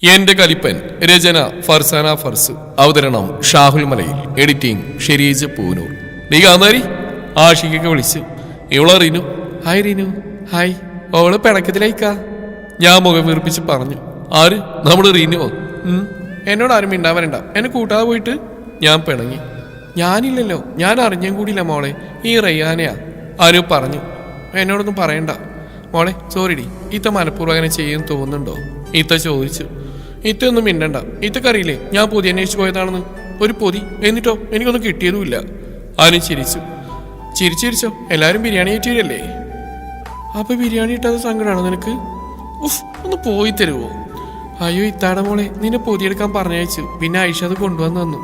എന്റെ കലിപ്പൻ. രചന ഫർസാന ഫർസ്. അവതരണം ഷാഹുൽ മലയിൽ. എഡിറ്റിംഗ് ഷെരീജ് പൂനൂർ. നീ കാന്താരി ആഷിക്കൊക്കെ വിളിച്ചു. ഇവളെ റിനു. ഹായ് റിനു. ഹായ്. അവള് പിണക്കത്തിലേക്കാ. ഞാൻ മുഖം വീർപ്പിച്ച് പറഞ്ഞു. ആര്? നമ്മുടെ റിനുവോ? എന്നോട് ആരും മിണ്ടാൻ വരണ്ട. എന്നെ കൂട്ടാതെ പോയിട്ട്. ഞാൻ പിണങ്ങി. ഞാനില്ലല്ലോ, ഞാൻ അറിഞ്ഞും കൂടിയില്ല മോളെ. ഈ റയ്യാനയാ. ആരും പറഞ്ഞു. എന്നോടൊന്നും പറയണ്ട മോളെ. സോറിഡി. ഇത്ത മനഃപൂർവ്വം അങ്ങനെ ചെയ്യുമെന്ന് തോന്നുന്നുണ്ടോ? ഇത്ത ചോദിച്ചു. ഇത്തൊന്നും മിണ്ടണ്ട. ഇത്തക്കറിയില്ലേ ഞാൻ പൊതി അന്വേഷിച്ചു പോയതാണെന്ന്. ഒരു പൊതി, എന്നിട്ടോ എനിക്കൊന്നും കിട്ടിയതുമില്ല. ആരും ചിരിച്ചു. ചിരിച്ചിരിച്ചോ? എല്ലാവരും ബിരിയാണി ഏറ്റിയല്ലേ? അപ്പൊ ബിരിയാണി ഇട്ടത് സങ്കടമാണോ നിനക്ക്? ഉഫ്, ഒന്ന് പോയി തരുമോ? അയ്യോ ഇത്താടെ മോളെ, നിന്നെ പൊതിയെടുക്കാൻ പറഞ്ഞയച്ചു. പിന്നെ ഐഷ അത് കൊണ്ടുവന്ന് തന്നു.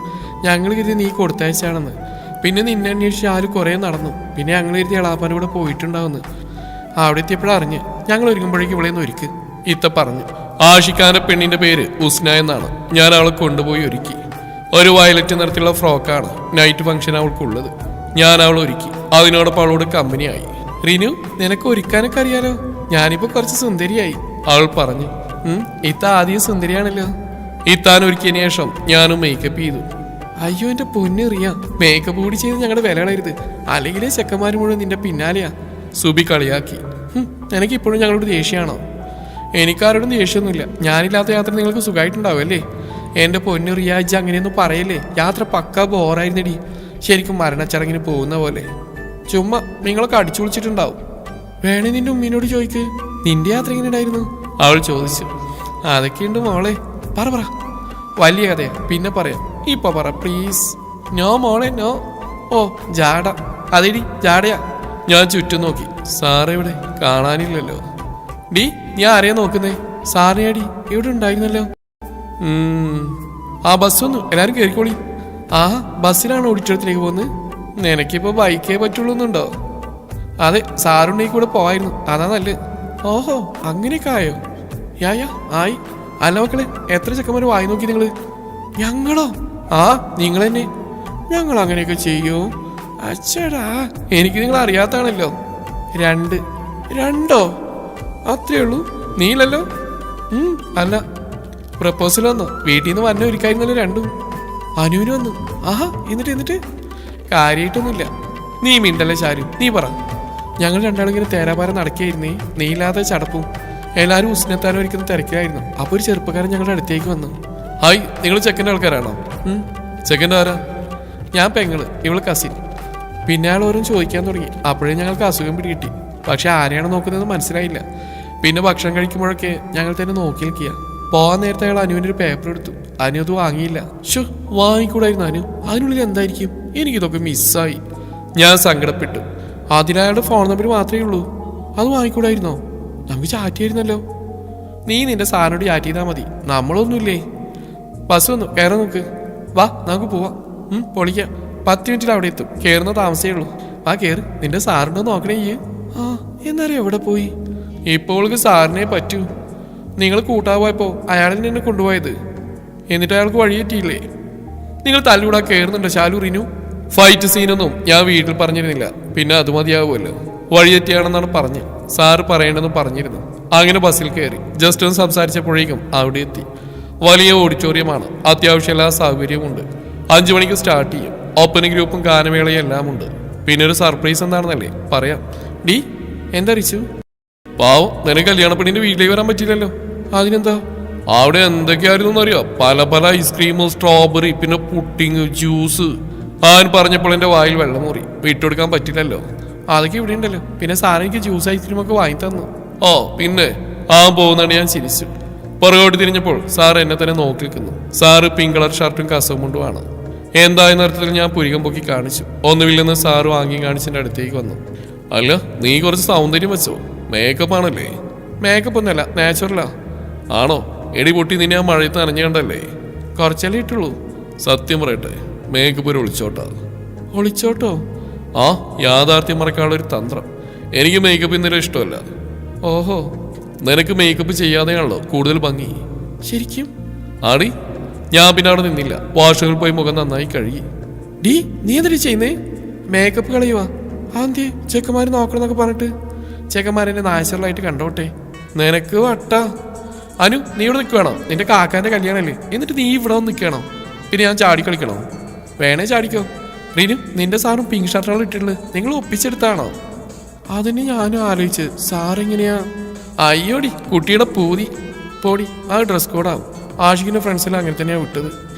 ഞങ്ങൾ കരുതി നീ കൊടുത്തയച്ചാണെന്ന്. പിന്നെ നിന്നെ അന്വേഷിച്ച് ആര് കുറേ നടന്നു. പിന്നെ ഞങ്ങൾ കരുതി എളാപ്പാൻ്റെ കൂടെ പോയിട്ടുണ്ടാവുന്നു. അവിടെ എത്തിയപ്പോഴാണ് അറിഞ്ഞ്. ഞങ്ങൾ ഒരുങ്ങുമ്പോഴേക്കും ഇവിടെ നിന്ന് ഒരുക്ക്. ഇത്ത പറഞ്ഞു. ആഷിഖാന്റെ പെണ്ണിന്റെ പേര് ഉസ്ന എന്നാണ്. ഞാൻ അവളെ കൊണ്ടുപോയി ഒരുക്കി. ഒരു വയലറ്റ് നിറത്തിലുള്ള ഫ്രോക്കാണ് നൈറ്റ് ഫംഗ്ഷൻ അവൾക്കുള്ളത്. ഞാൻ അവളെ ഒരുക്കി. അതിനോടൊപ്പം അവളോട് കമ്പനിയായി. റിനു, നിനക്ക് ഒരുക്കാനൊക്കെ അറിയാലോ. ഞാനിപ്പോ കുറച്ച് സുന്ദരിയായി, അവൾ പറഞ്ഞു. ഇത്ത ആദ്യം സുന്ദരിയാണല്ലോ. ഇത്താൻ ഒരുക്കിയതിനു ശേഷം ഞാനും മേക്കപ്പ് ചെയ്തു. അയ്യോ എന്റെ പൊന്നറിയ, മേക്കപ്പ് കൂടി ചെയ്ത് ഞങ്ങളുടെ വില കളയരുത്. അല്ലെങ്കിലേ ചെക്കന്മാർ മുഴുവൻ നിന്റെ പിന്നാലെയാ. സുബി കളിയാക്കി. എനിക്കിപ്പോഴും ഞങ്ങളോട് ദേഷ്യമാണോ? എനിക്കാരോടും ദേഷ്യമൊന്നുമില്ല. ഞാനില്ലാത്ത യാത്ര നിങ്ങൾക്ക് സുഖമായിട്ടുണ്ടാവും അല്ലേ? എൻ്റെ പൊന്നു റിയാജ്, അങ്ങനെയൊന്നും പറയല്ലേ. യാത്ര പക്ക ബോറായിരുന്നടി. ശരിക്കും മരണച്ചടങ്ങിന് പോകുന്ന പോലെ. ചുമ്മാ നിങ്ങളൊക്കെ അടിച്ചു വിളിച്ചിട്ടുണ്ടാവും. വേണേ നിന്റെ ഉമ്മീനോട് ചോദിക്ക്. നിന്റെ യാത്ര എങ്ങനെ ഉണ്ടായിരുന്നു? അവൾ ചോദിച്ചു. അതൊക്കെയുണ്ട് മോളെ. പറ. വലിയ കഥയാ, പിന്നെ പറയാം. ഇപ്പൊ പറ പ്ലീസ്. നോ മോളെ നോ. ഓ ജാട. അതെടി ജാടയാ. ഞാൻ ചുറ്റും നോക്കി. സാറെവിടെ? കാണാനില്ലല്ലോ. ഡി, ഞാൻ ആരെയാ നോക്കുന്നേ? സാറിനെയാടി, ഇവിടെ ഉണ്ടായിരുന്നല്ലോ. ആ ബസ് വന്നു, എല്ലാരും കയറിക്കോളി. ആ ബസ്സിലാണ് ഓഡിറ്റോറിയത്തിലേക്ക് പോകുന്നത്. നിനക്കിപ്പോ ബൈക്കേ പറ്റുള്ളൂന്നുണ്ടോ? അതെ, സാറുണ്ടെങ്കിൽ കൂടെ പോവായിരുന്നു. അതാ നല്ലത്. ഓഹോ, അങ്ങനെയൊക്കെ ആയോ? യാ ആയി. അല്ല മക്കളെ, എത്ര ചെക്കന്മാർ വായി നോക്കി നിങ്ങള്? ഞങ്ങളോ? ആ നിങ്ങൾ തന്നെ. ഞങ്ങൾ അങ്ങനെയൊക്കെ ചെയ്യോ? അച്ഛടാ, എനിക്ക് നിങ്ങൾ അറിയാത്താണല്ലോ. രണ്ടോ? അത്രേ ഉള്ളൂ? നീലല്ലോ? അല്ല. പ്രപ്പോസൽ വന്നോ? വീട്ടിൽ നിന്ന് വന്ന ഒരുക്കായിരുന്നല്ലോ രണ്ടും. അനുവിന് വന്നു. ആഹാ, എന്നിട്ട് കാര്യമായിട്ടൊന്നുമില്ല. നീ മിണ്ടല്ലേ ചാരു, നീ പറ. ഞങ്ങൾ രണ്ടാളും ഇങ്ങനെ തേരാപാരം നടക്കുകയായിരുന്നേ. നീലാതെ ചടപ്പും. എല്ലാവരും ഉസ്നെത്താനും ഒരിക്കുന്ന തിരക്കിലായിരുന്നു. അപ്പോൾ ഒരു ചെറുപ്പക്കാരൻ ഞങ്ങളുടെ അടുത്തേക്ക് വന്നു. ഹായ്, നിങ്ങൾ ചെക്കൻ്റെ ആൾക്കാരാണോ? ചെക്കൻ്റെ ആരാ? ഞാൻ പെങ്ങള്, ഇവള് കസിൻ. പിന്നെ അയാൾ ഓരോന്ന് ചോദിക്കാൻ തുടങ്ങി. അപ്പോഴേ ഞങ്ങൾക്ക് അസുഖം പിടികിട്ടി. പക്ഷെ ആരെയാണ് നോക്കുന്നത് മനസ്സിലായില്ല. പിന്നെ ഭക്ഷണം കഴിക്കുമ്പോഴൊക്കെ ഞങ്ങൾ തന്നെ നോക്കി നിൽക്കുക. പോകാൻ നേരത്തെ അയാൾ അനുവിൻ്റെ ഒരു പേപ്പർ എടുത്തു. അനു അത് വാങ്ങിയില്ല. ഷോ, വാങ്ങിക്കൂടായിരുന്നു അനു. അതിനുള്ളിൽ എന്തായിരിക്കും? എനിക്കിതൊക്കെ മിസ്സായി. ഞാൻ സങ്കടപ്പെട്ടു. അതിനയാളുടെ ഫോൺ നമ്പർ മാത്രമേ ഉള്ളൂ. അത് വാങ്ങിക്കൂടായിരുന്നോ? നമുക്ക് ചാറ്റ് ചെയ്യായിരുന്നല്ലോ. നീ നിന്റെ സാറിനോട് ചാറ്റ് ചെയ്താൽ മതി. നമ്മളൊന്നുമില്ലേ. ബസ് വന്നു, കയറാൻ നോക്ക്. വാ, നമുക്ക് പോവാം. പൊളിക്കാം. 10 മിനിറ്റിൽ അവിടെ എത്തും. കയറുന്ന താമസമേ ഉള്ളൂ. വാ കയറ്. നിന്റെ സാറിനോ നോക്കണേ. ആ എന്നാലും എവിടെ പോയി? ഇപ്പോൾ സാറിനെ പറ്റൂ. നിങ്ങൾ കൂട്ടാ പോയപ്പോ അയാളിൽ നിന്നെ കൊണ്ടുപോയത്. എന്നിട്ട് അയാൾക്ക് വഴിയെറ്റിയില്ലേ? നിങ്ങൾ തല്ലൂടാ കയറുന്നുണ്ടോ ശാലു? റിനു, ഫൈറ്റ് സീനൊന്നും ഞാൻ വീട്ടിൽ പറഞ്ഞിരുന്നില്ല. പിന്നെ അത് മതിയാവുമല്ലോ. വഴിയെറ്റിയാണെന്നാണ് പറഞ്ഞ് സാറ് പറയേണ്ടെന്ന് പറഞ്ഞിരുന്നു. അങ്ങനെ ബസ്സിൽ കയറി. ജസ്റ്റ് ഒന്ന് സംസാരിച്ചപ്പോഴേക്കും അവിടെ എത്തി. വലിയ ഓഡിറ്റോറിയമാണ്. അത്യാവശ്യം എല്ലാ സൗകര്യമുണ്ട്. 5 മണിക്ക് സ്റ്റാർട്ട് ചെയ്യും. ഓപ്പണിംഗ് ഗ്രൂപ്പും ഗാനമേളയും എല്ലാം ഉണ്ട്. പിന്നെ ഒരു സർപ്രൈസ് എന്താണെന്നല്ലേ പറയാം. ഡി, എന്താ അറിയിച്ചു? പാവം, നിനക്ക് കല്യാണ പെണ്ണിന്റെ വീട്ടിലേക്ക് വരാൻ പറ്റില്ലല്ലോ. അതിനെന്താ? അവിടെ എന്തൊക്കെയായിരുന്നു അറിയോ? പല ഐസ്ക്രീമും സ്ട്രോബെറി, പിന്നെ പുഡിങ്, ജ്യൂസ്. ഞാൻ പറഞ്ഞപ്പോൾ എന്റെ വായിൽ വെള്ളം മുറി. വിട്ടുകൊടുക്കാൻ പറ്റില്ലല്ലോ. അതൊക്കെ ഇവിടെ ഉണ്ടല്ലോ. പിന്നെ സാറ് എനിക്ക് ജ്യൂസ് ഐസ്ക്രീം ഒക്കെ വാങ്ങി തന്നു. ഓ പിന്നെ പോകുന്നതാണ്. ഞാൻ ചിരിച്ചു. പുറകോട്ട് തിരിഞ്ഞപ്പോൾ സാർ എന്നെ തന്നെ നോക്കി നിൽക്കുന്നു. സാറ് പിങ്ക് കളർ ഷർട്ടും കസവും കൊണ്ടുമാണ്. എന്തായ നേരത്തിൽ ഞാൻ പുരികം പൊക്കി കാണിച്ചു. ഒന്നുമില്ലെന്ന് സാറ് വാങ്ങി കാണിച്ചെന്റെ അടുത്തേക്ക് വന്നു. അല്ല, നീ കുറച്ച് സൗന്ദര്യം വെച്ചോ? മേക്കപ്പ് ആണല്ലേ? മേക്കപ്പ് ഒന്നുമല്ല, നാച്ചുറലാ. ആണോ? എടി പൊട്ടി, നിന്നെ ആ മഴയത്ത് നനഞ്ഞു കണ്ടല്ലേ? കുറച്ചല്ലേ ഇട്ടുള്ളൂ. സത്യം പറയട്ടെ, മേക്കപ്പ് ഒരു ഒളിച്ചോട്ടാ. ഒളിച്ചോട്ടോ? ആ, യാഥാർത്ഥ്യം മറക്കാനുള്ള ഒരു തന്ത്രം. എനിക്ക് മേക്കപ്പ് ഇന്നലെ ഇഷ്ടമല്ല. ഓഹോ, നിനക്ക് മേക്കപ്പ് ചെയ്യാതെയാണല്ലോ കൂടുതൽ ഭംഗി. ശരിക്കും? ആടി. ഞാൻ പിന്നെ അവിടെ നിന്നില്ല. വാഷുകളിൽ പോയി മുഖം നന്നായി കഴുകി. ഡി, നീ എന്തിനാ ചെയ്യുന്നേ? മേക്കപ്പ് കളയുവാ? അതെന്തേ? ചെക്കന്മാര് നോക്കണമെന്നൊക്കെ പറഞ്ഞിട്ട്. ചെക്കന്മാരെന്നെ നാച്ചുറലായിട്ട് കണ്ടോട്ടെ. നിനക്ക് വട്ടാ. അനു നീ ഇവിടെ നിൽക്കുകയാണോ? നിന്റെ കാക്കാന്റെ കല്യാണമല്ലേ, എന്നിട്ട് നീ ഇവിടെ വന്ന് നിൽക്കണോ? പിന്നെ ഞാൻ ചാടി കളിക്കണോ? വേണേ ചാടിക്കോ. റീനു, നിന്റെ സാറും പിങ്ക് ഷർട്ടുകൾ ഇട്ടിട്ടുള്ളത് നിങ്ങൾ ഒപ്പിച്ചെടുത്താണോ? അതിന് ഞാനും ആലോചിച്ച് സാറെങ്ങനെയാ? അയ്യോടി കുട്ടിയുടെ പൂതി പോടി, ആ ഡ്രസ് കോഡാവും. ആഷിഖിന്റെ ഫ്രണ്ട്സിലും അങ്ങനെ തന്നെയാ വിട്ടത്.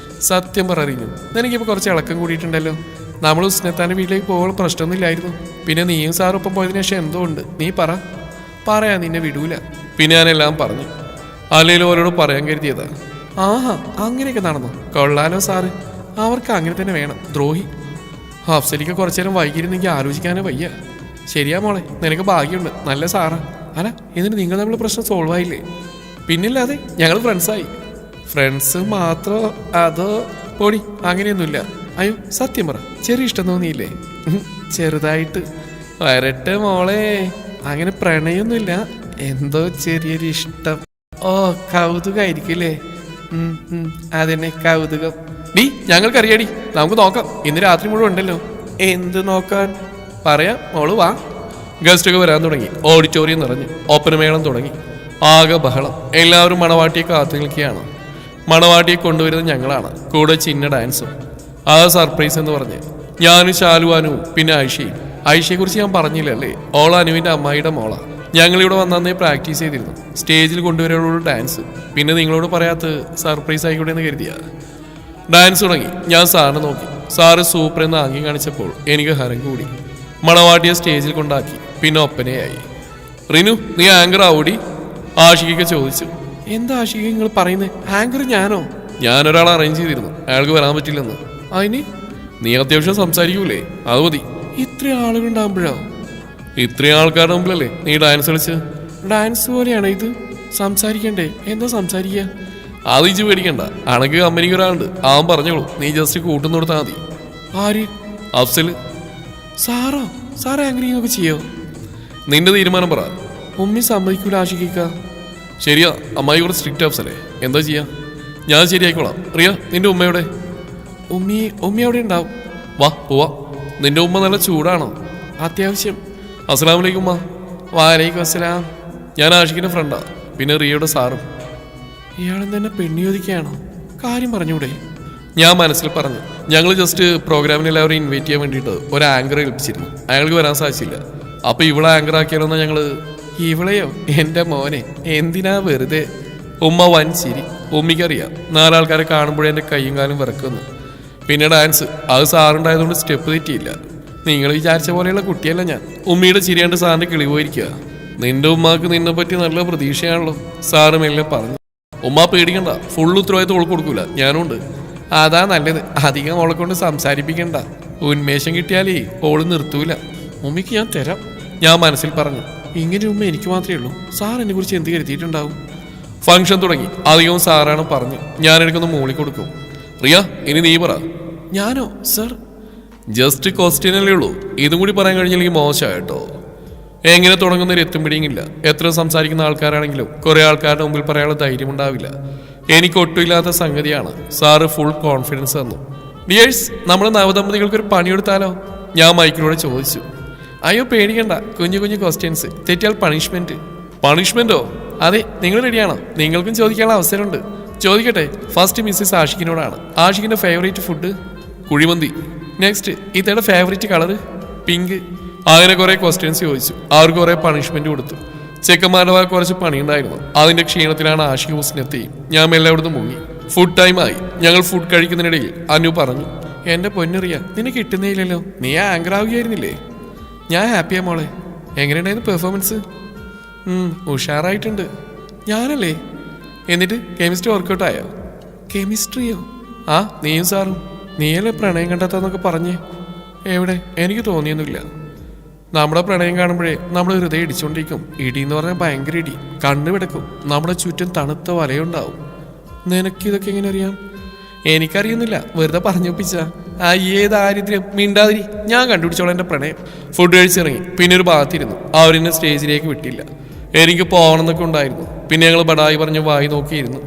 സത്യം പറയറിഞ്ഞു, നിനക്കിപ്പോൾ കുറച്ച് ഇളക്കം കൂടിയിട്ടുണ്ടല്ലോ. നമ്മൾ ഉസ്നത്താൻ്റെ വീട്ടിലേക്ക് പോകുമ്പോൾ പ്രശ്നമൊന്നുമില്ലായിരുന്നു. പിന്നെ നീയും സാറൊപ്പം പോയതിനു ശേഷം എന്തോ ഉണ്ട്, നീ പറയാ നിന്നെ വിടൂല. പിന്നെ ഞാനെല്ലാം പറഞ്ഞു. അല്ലെങ്കിലും ഓരോട് പറയാൻ കരുതിയതാ. ആഹാ, അങ്ങനെയൊക്കെ നടന്നു. കൊള്ളാലോ സാറ്, അവർക്ക് അങ്ങനെ തന്നെ വേണം. ദ്രോഹി. അഫ്സലിക്ക് കുറച്ചു നേരം വൈകിയിരുന്നെങ്കിൽ ആലോചിക്കാനേ വയ്യ. ശരിയാ മോളെ, നിനക്ക് ഭാഗ്യമുണ്ട്, നല്ല സാറാ. അല്ല, എന്നിട്ട് നിങ്ങൾ തമ്മിൽ പ്രശ്നം സോൾവ് ആയില്ലേ? പിന്നില്ലാതെ ഞങ്ങൾ ഫ്രണ്ട്സായി. ഫ്രണ്ട്സ് മാത്രോ അതോ? പൊടി, അങ്ങനെയൊന്നുമില്ല. അയ്യോ സത്യം പറ, ചെറിയ ഇഷ്ടം തോന്നിയില്ലേ? ചെറുതായിട്ട്. വരട്ടെ മോളെ, അങ്ങനെ പ്രണയൊന്നുമില്ല, എന്തോ ചെറിയൊരു ഇഷ്ടം. ഓ, കൗതുകമായിരിക്കില്ലേ? അതെന്നെ, കൗതുകം. നീ ഞങ്ങൾക്കറിയാടി, നമുക്ക് നോക്കാം. ഇന്ന് രാത്രി മുഴുവൻ ഉണ്ടല്ലോ. എന്ത് നോക്കാൻ? പറയാം, മോള് വാ. ഗസ്റ്റൊക്കെ വരാൻ തുടങ്ങി. ഓഡിറ്റോറിയം നിറഞ്ഞു. ഒപ്പനമേളം തുടങ്ങി. ആകെ ബഹളം. എല്ലാവരും മണവാട്ടിയെ കാത്തു നിൽക്കുകയാണ്. മണവാട്ടിയെ കൊണ്ടുവരുന്നത് ഞങ്ങളാണ്, കൂടെ ചിന്ന ഡാൻസും. ആ സർപ്രൈസ് എന്ന് പറഞ്ഞ് ഞാനും ശാലുവാനും പിന്നെ ഐഷയെക്കുറിച്ച് ഞാൻ പറഞ്ഞില്ലല്ലേ? ഓൾ അനുവിൻ്റെ അമ്മായിയുടെ മോളാ. ഞങ്ങളിവിടെ വന്നേ പ്രാക്ടീസ് ചെയ്തിരുന്നു. സ്റ്റേജിൽ കൊണ്ടുവരാനുള്ള ഡാൻസ്. പിന്നെ നിങ്ങളോട് പറയാത്ത സർപ്രൈസ് ആയിക്കോട്ടെ എന്ന് കരുതിയ ഡാൻസ് തുടങ്ങി. ഞാൻ സാറിനെ നോക്കി. സാറ് സൂപ്പർ എന്ന് ആംഗ്യം കാണിച്ചപ്പോൾ എനിക്ക് ഹരം കൂടി. മണവാട്ടിയെ സ്റ്റേജിൽ കൊണ്ടാക്കി. പിന്നെ ഒപ്പനയായി. റിനു, നീ ആങ്കർ ആവൂടി? ആഷിഖൊക്കെ ചോദിച്ചു. എന്താ ആഷിഖ നിങ്ങൾ പറയുന്നത്? ആങ്കർ ഞാനോ? ഞാനൊരാളെ അറേഞ്ച് ചെയ്തിരുന്നു, അയാൾക്ക് വരാൻ പറ്റില്ലെന്ന്. അതിന് നീ അത്യാവശ്യം സംസാരിക്കൂലേ? അത് മതി. ഇത്രയും ആളുകളുണ്ടാകുമ്പോഴോ? ഇത്രയും ആൾക്കാരുടെ മുമ്പിലല്ലേ നീ ഡാൻസ് കളിച്ച്? ഡാൻസ് പോലെയാണോ ഇത്? സംസാരിക്കണ്ടേ? എന്താ സംസാരിക്കുക? അത് ഇജ്ജ് പേടിക്കണ്ട, അണക്ക് കമ്പനിക്ക് ഒരാളുണ്ട്, അവൻ പറഞ്ഞോളൂ. നീ ജസ്റ്റ് കൂട്ടുന്നു കൊടുത്താൽ മതി. ആര്? അഫ്സൽ. സാറോ? സാറേ അങ്ങനെയൊക്കെ ചെയ്യോ? നിന്റെ തീരുമാനം പറ. ഉമ്മി സമ്മതിക്കൂല ആഷിക്ക. ശരിയാ, അമ്മായി കൂടെ സ്ട്രിക്റ്റ് അഫ്സലേ, എന്താ ചെയ്യാ? ഞാൻ ശരിയായിക്കോളാം. റിയ, നിന്റെ ഉമ്മയുടെ? ഉമ്മി അവിടെ ഉണ്ടാവും. വാ പോവാ. നിന്റെ ഉമ്മ നല്ല ചൂടാണോ? അത്യാവശ്യം. അസ്സലാമു അലൈക്കും ഉമ്മ. വാലൈക്കും അസ്സലാം. ഞാൻ ആഷിഖിന്റെ ഫ്രണ്ടാ, പിന്നെ റിയയുടെ സാറും. ഇയാളും തന്നെ പെണ്ണി ചോദിക്കുകയാണോ? കാര്യം പറഞ്ഞൂടെ? ഞാൻ മനസ്സിൽ പറഞ്ഞു. ഞങ്ങൾ ജസ്റ്റ് പ്രോഗ്രാമിന് എല്ലാവരും ഇൻവൈറ്റ് ചെയ്യാൻ വേണ്ടിയിട്ട് ഒരു ആങ്കറെ ഏൽപ്പിച്ചിരുന്നു. അയാൾക്ക് വരാൻ സാധിച്ചില്ല. അപ്പൊ ഇവളെ ആങ്കർ ആക്കിയാലോന്നാ ഞങ്ങള്. ഇവളെയോ? എൻ്റെ മോനെ, എന്തിനാ വെറുതെ? ഉമ്മ വൻ ചിരി. ഉമ്മിക്കറിയാം, നാലാൾക്കാരെ കാണുമ്പോഴേ എൻ്റെ കയ്യും കാലും വിറക്കുന്നു. പിന്നെ ഡാൻസ്, അത് സാറുണ്ടായതുകൊണ്ട് സ്റ്റെപ്പ് തെറ്റിയില്ല. നിങ്ങൾ വിചാരിച്ച പോലെയുള്ള കുട്ടിയല്ല ഞാൻ. ഉമ്മിയുടെ ചിരിയാണ്ട് സാറിന്റെ കിളി പോയിരിക്കുക. നിന്റെ ഉമ്മാക്ക് നിന്നെ പറ്റി നല്ല പ്രതീക്ഷയാണല്ലോ, സാറ് മെല്ലെ പറഞ്ഞു. ഉമ്മ പേടിക്കണ്ട, ഫുൾ ഉത്തരവാദിത്വം ഓൾക്ക് കൊടുക്കൂല, ഞാനുണ്ട്. അതാ നല്ലത്. അധികം ഓളെ കൊണ്ട് സംസാരിപ്പിക്കണ്ട. ഉന്മേഷം കിട്ടിയാലേ ഓള് നിർത്തൂല. ഉമ്മിക്ക് ഞാൻ തരാം, ഞാൻ മനസ്സിൽ പറഞ്ഞു. ഇങ്ങനെ ഉമ്മ എനിക്ക് മാത്രമേ ഉള്ളൂ. സാർ എന്നെ കുറിച്ച് എന്ത് കരുതിയിട്ടുണ്ടാവും? ഫംഗ്ഷൻ തുടങ്ങി. അധികവും സാറാണ് പറഞ്ഞു. ഞാൻ എനിക്കൊന്ന് മൂളി കൊടുക്കും. റിയ, ഇനി നീ പറ. ഞാനോ? സർ, ജസ്റ്റ് ക്വസ്റ്റ്യൻ അല്ലേ ഉള്ളൂ. ഇതും കൂടി പറയാൻ കഴിഞ്ഞില്ലെങ്കിൽ മോശമായിട്ടോ. എങ്ങനെ തുടങ്ങുന്നൊരു എത്തും പിടിയുമില്ല. എത്ര സംസാരിക്കുന്ന ആൾക്കാരാണെങ്കിലും കുറെ ആൾക്കാരുടെ മുമ്പിൽ പറയാനുള്ള ധൈര്യം ഉണ്ടാവില്ല. എനിക്ക് ഒട്ടുമില്ലാത്ത സംഗതിയാണ്. സാറ് ഫുൾ കോൺഫിഡൻസ് തന്നു. ഡിയേഴ്സ്, നമ്മൾ നവദമ്പതികൾക്കൊരു പണിയെടുത്താലോ? ഞാൻ മൈക്കിലൂടെ ചോദിച്ചു. അയ്യോ പേടിക്കണ്ട, കുഞ്ഞു കുഞ്ഞു ക്വസ്റ്റ്യൻസ്, തെറ്റിയാൽ പണിഷ്മെന്റ്. പണിഷ്മെന്റോ? അതെ, നിങ്ങൾ റെഡിയാണോ? നിങ്ങൾക്കും ചോദിക്കാനുള്ള അവസരമുണ്ട്. ചോദിക്കട്ടെ. ഫസ്റ്റ് മിസ്സിസ് ആഷിഖിനോടാണ്. ആഷിഖിന്റെ ഫേവറേറ്റ് ഫുഡ്? കുഴിമന്തി. നെക്സ്റ്റ്, ഇതയുടെ ഫേവറേറ്റ് കളർ? പിങ്ക്. അങ്ങനെ കുറെ ക്വസ്റ്റ്യൻസ് ചോദിച്ചു. അവർക്ക് കുറെ പണിഷ്മെന്റ് കൊടുത്തു. ചെക്കന്മാരുടെ ഭാഗം കുറച്ച് പണിയുണ്ടായിരുന്നു. അതിന്റെ ക്ഷീണത്തിലാണ് ആഷിഖ് ഹുസ്നെത്തിയും ഞാൻ മെല്ലെ അവിടുന്ന് മുങ്ങി. ഫുഡ് ടൈം ആയി. ഞങ്ങൾ ഫുഡ് കഴിക്കുന്നതിനിടയിൽ അനു പറഞ്ഞു, എന്റെ പൊന്നറിയ, നിനക്ക് കിട്ടുന്നേയില്ലല്ലോ, നീ ആങ്കർ ആവുകയായിരുന്നില്ലേ? ഞാൻ ഹാപ്പിയാ മോളെ. എങ്ങനെയുണ്ടായിരുന്നു പെർഫോമൻസ്? ഉഷാറായിട്ടുണ്ട്. ഞാനല്ലേ? എന്നിട്ട് കെമിസ്ട്രി വർക്കൗട്ടായോ? കെമിസ്ട്രിയോ? ആ, നീയും സാറും. നീയല്ലേ പ്രണയം കണ്ടെത്താന്നൊക്കെ പറഞ്ഞേ? എവിടെ? എനിക്ക് തോന്നിയൊന്നുമില്ല. നമ്മുടെ പ്രണയം കാണുമ്പോഴേ നമ്മുടെ ഹൃദയം ഇടിച്ചുകൊണ്ടിരിക്കും. ഇടി എന്ന് പറഞ്ഞാൽ ഭയങ്കര ഇടി. കണ്ണു വിടക്കും. നമ്മുടെ ചുറ്റും തണുത്ത വലയുണ്ടാവും. നിനക്കിതൊക്കെ എങ്ങനെ അറിയാം? എനിക്കറിയുന്നില്ല, വെറുതെ പറഞ്ഞൊപ്പിച്ച. അയ്യേ ദാരിദ്ര്യം, മിണ്ടാതിരി, ഞാൻ കണ്ടുപിടിച്ചോളാം എൻ്റെ പ്രണയം. ഫുഡ് കഴിച്ചിറങ്ങി. പിന്നെ ഒരു ഭാഗത്തിരുന്നു. അവരെന്നെ സ്റ്റേജിലേക്ക് വിട്ടില്ല. എനിക്ക് പോകണമെന്നൊക്കെ ഉണ്ടായിരുന്നു. പിന്നെ ഞങ്ങൾ ബടായി പറഞ്ഞ് വായി നോക്കിയിരുന്നു.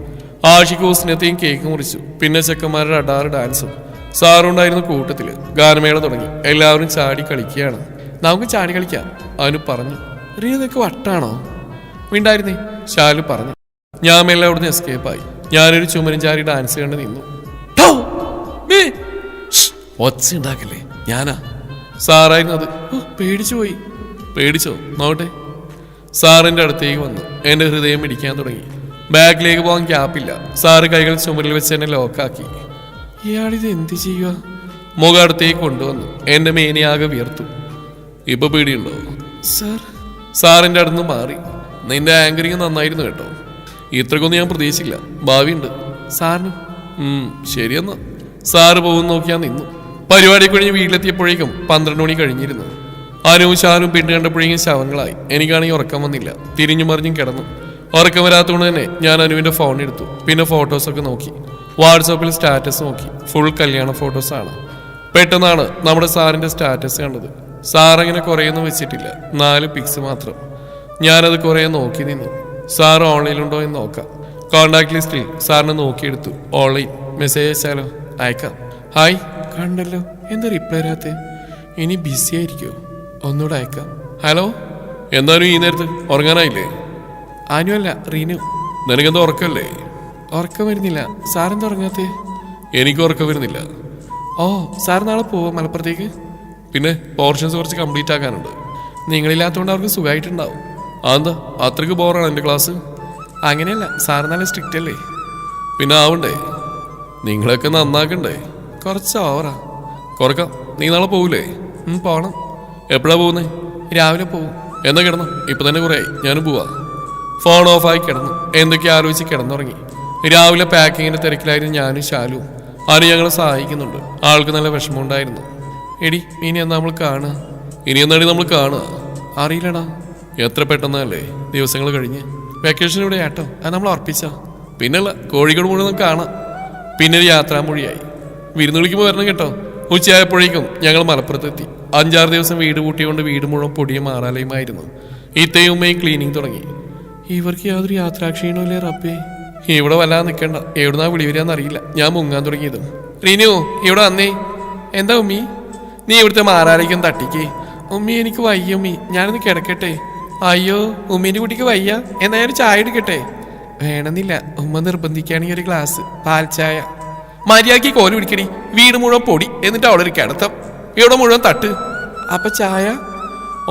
ആഷിഖ് ഹുസ്നത്തെയും കേക്ക് മുറിച്ചു. പിന്നെ ചെക്കന്മാരുടെ അടാറ് ഡാൻസും. സാറുണ്ടായിരുന്നു കൂട്ടത്തില്. ഗാനമേള തുടങ്ങി. എല്ലാവരും ചാടി കളിക്കുകയാണ്. നമുക്ക് ചാടി കളിക്കാം, അവന് പറഞ്ഞു. റിയ, ഇതൊക്കെ വട്ടാണോ? മിണ്ടായിരുന്നേ, ശാലു പറഞ്ഞു. ഞാൻ മെല്ലെ അവിടുന്ന് എസ്കേപ്പായി. ഞാനൊരു ചുമരും ചാരി ഡാൻസ് കണ്ട് നിന്നു. ഒച്ച ഉണ്ടാക്കല്ലേ, ഞാനാ. സാറായിരുന്നു അത്. പേടിച്ചു പോയി. പേടിച്ചോ? നോട്ടെ. സാറിന്റെ അടുത്തേക്ക് വന്നു. എന്റെ ഹൃദയം ഇടിക്കാൻ തുടങ്ങി. ബാഗിലേക്ക് പോകാൻ ക്യാപ്പില്ല. സാറ് കൈകൾ ചുമരിൽ വെച്ച് എന്നെ ലോക്കാക്കി. ഇയാളിത് എന്ത് ചെയ്യുക? മുഖം അടുത്തേക്ക് കൊണ്ടുവന്നു. എന്റെ മേനിയാകെ വിയർത്തു. ഇപ്പൊ പേടിയുണ്ടോ? സാർ. സാറിന്റെ അടുത്ത് മാറി. നിന്റെ ആങ്കറിങ് നന്നായിരുന്നു കേട്ടോ. ഇത്രക്കൊന്നും ഞാൻ പ്രതീക്ഷിച്ചില്ല. ഭാവിയുണ്ട് സാറിന്. ശരിയെന്നാ. സാറ് പോകുന്ന നോക്കിയാൽ നിന്നു. പരിപാടി കഴിഞ്ഞ് വീട്ടിലെത്തിയപ്പോഴേക്കും 12 മണി കഴിഞ്ഞിരുന്നു. അനുവും ഷാനും പിണ്ട് കണ്ടപ്പോഴേക്കും ശവങ്ങളായി. എനിക്കാണെങ്കിൽ ഉറക്കം വന്നില്ല. തിരിഞ്ഞു മറിഞ്ഞും കിടന്നു. ഉറക്കം വരാത്തതുകൊണ്ട് തന്നെ ഞാൻ അനുവിന്റെ ഫോൺ എടുത്തു. പിന്നെ ഫോട്ടോസൊക്കെ നോക്കി. വാട്സാപ്പിൽ സ്റ്റാറ്റസ് നോക്കി. ഫുൾ കല്യാണ ഫോട്ടോസാണ്. പെട്ടെന്നാണ് നമ്മുടെ സാറിന്റെ സ്റ്റാറ്റസ് കണ്ടത്. സാറങ്ങനെ കുറേയൊന്നും വെച്ചിട്ടില്ല. 4 പിക്സ് മാത്രം. ഞാനത് കുറേ നോക്കി നിന്നു. സാർ ഓൺലൈനിലുണ്ടോ എന്ന് നോക്കാം. കോണ്ടാക്ട് ലിസ്റ്റിൽ സാറിനെ നോക്കിയെടുത്തു. ഓൺലൈൻ. മെസ്സേജ് അയച്ചാലോ? അയക്കാം. ഹായ്, കണ്ടല്ലോ. എന്താ റിപ്ലൈ വരാത്തെ? ഇനി ബിസി ആയിരിക്കുമോ? ഒന്നുകൂടെ അയക്കാം. ഹലോ, എന്തായാലും ഈ നേരത്ത് ഉറങ്ങാനായില്ലേ? അനുവല്ല, റീനു. നിനക്കെന്താ ഉറക്കല്ലേ? ഉറക്കം വരുന്നില്ല. സാറെന്താ ഉറങ്ങാത്തേ? എനിക്ക് ഉറക്കം വരുന്നില്ല. ഓ, സാർ നാളെ പോവാം മലപ്പുറത്തേക്ക്? പിന്നെ പോർഷൻസ് കുറച്ച് കംപ്ലീറ്റ് ആക്കാനുണ്ട്. നിങ്ങളില്ലാത്തതുകൊണ്ട് അവർക്ക് സുഖമായിട്ടുണ്ടാവും. അതെന്താ അത്രയ്ക്ക് ബോറാണ് എൻ്റെ ക്ലാസ്? അങ്ങനെയല്ല, സാർ നല്ല സ്ട്രിക്റ്റ് അല്ലേ? പിന്നെ ആവണ്ടേ? നിങ്ങളൊക്കെ നന്നാക്കണ്ടേ? കുറച്ച് ഓവറാ. കുറക്കാം. നീ നാളെ പോകൂലേ? പോകണം. എപ്പോഴാ പോകുന്നേ? രാവിലെ പോവും. എന്നാ കിടന്നു? ഇപ്പൊ തന്നെ കുറേ ആയി. ഞാനും പോവാ. ഫോൺ ഓഫായി കിടന്നു. എന്തൊക്കെ ആലോചിച്ച് കിടന്നുറങ്ങി. രാവിലെ പാക്കിങ്ങിന്റെ തിരക്കിലായിരുന്നു ഞാനും ശാലുവും. ആരും ഞങ്ങളെ സഹായിക്കുന്നുണ്ട്. ആൾക്ക് നല്ല വിഷമമുണ്ടായിരുന്നു. എടി, ഇനി എന്നാ നമ്മൾ കാണുക? ഇനി എന്നാടി നമ്മൾ കാണുക? അറിയില്ലടാ. എത്ര പെട്ടെന്നല്ലേ ദിവസങ്ങൾ കഴിഞ്ഞ്. വെക്കേഷൻ ഇവിടെ ആട്ടോ. അത് നമ്മൾ ഉറപ്പിച്ചാ. പിന്നല്ല, കോഴിക്കോട് മുഴുവൻ കാണാം. പിന്നെ ഒരു യാത്രാമൊഴിയായി. വിരുന്ന് വിളിക്കുമ്പോൾ വരണം കേട്ടോ. ഉച്ചയായപ്പോഴേക്കും ഞങ്ങൾ മലപ്പുറത്തെത്തി. 5-6 ദിവസം വീട് കൂട്ടിയുകൊണ്ട് വീട് മുഴുവൻ പൊടിയും മാറാലയുമായിരുന്നു. ഇത്തയും ഉമ്മയും ക്ലീനിങ് തുടങ്ങി. ഇവർക്ക് യാതൊരു യാത്രാക്ഷീണമില്ലേ റബ്ബേ. ഇവിടെ വല്ലാതെ നിൽക്കണ്ട. എവിടുന്നാ വിളി വരികയെന്നറിയില്ല. ഞാൻ മുങ്ങാൻ തുടങ്ങിയതും. റീനു, ഇവിടെ വന്നേ. എന്താ ഉമ്മി? നീ ഇവിടുത്തെ മാറാലേക്കും തട്ടിക്ക്. ഉമ്മി, എനിക്ക് വയ്യ ഉമ്മി, ഞാനൊന്ന് കിടക്കട്ടെ. അയ്യോ, ഉമ്മീൻ്റെ കുട്ടിക്ക് വയ്യ. എന്നാ ഞാൻ ചായ എടുക്കട്ടെ? വേണമെന്നില്ല. ഉമ്മ നിർബന്ധിക്കുകയാണെങ്കിൽ ഒരു ഗ്ലാസ് പാൽ ചായ. മര്യാദയ്ക്ക് കോല് പിടിക്കടി. വീട് മുഴുവൻ പൊടി, എന്നിട്ട് അവിടെ ഒരു കിടത്തം. ഇവിടെ മുഴുവൻ തട്ട്. അപ്പൊ ചായ?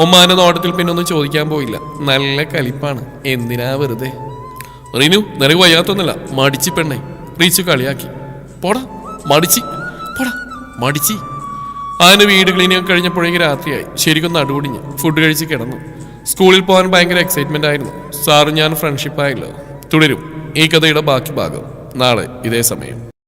ഉമ്മാന്റെ നോട്ടത്തിൽ പിന്നെ ഒന്നും ചോദിക്കാൻ പോയില്ല. നല്ല കലിപ്പാണ്. എന്തിനാ വെറുതെ? റീനു, നിനക്ക് വയ്യാത്തൊന്നുമില്ല. മടിച്ചി പെണ്ണെ. റീച്ചു കളിയാക്കി. പോടാ മടിച്ചി, പോടാ മടിച്ചി. അതിന് വീട് ക്ലീനിങ് കഴിഞ്ഞപ്പോഴേക്കും രാത്രിയായി. ശരിക്കും നടുപൊടിഞ്ഞ് ഫുഡ് കഴിച്ച് കിടന്നു. സ്കൂളിൽ പോകാൻ ഭയങ്കര എക്സൈറ്റ്മെന്റ് ആയിരുന്നു. സാറും ഞാൻ ഫ്രണ്ട്ഷിപ്പായല്ലോ. തുടരും ഈ കഥയുടെ ബാക്കി ഭാഗം നാളെ ഇതേ സമയം.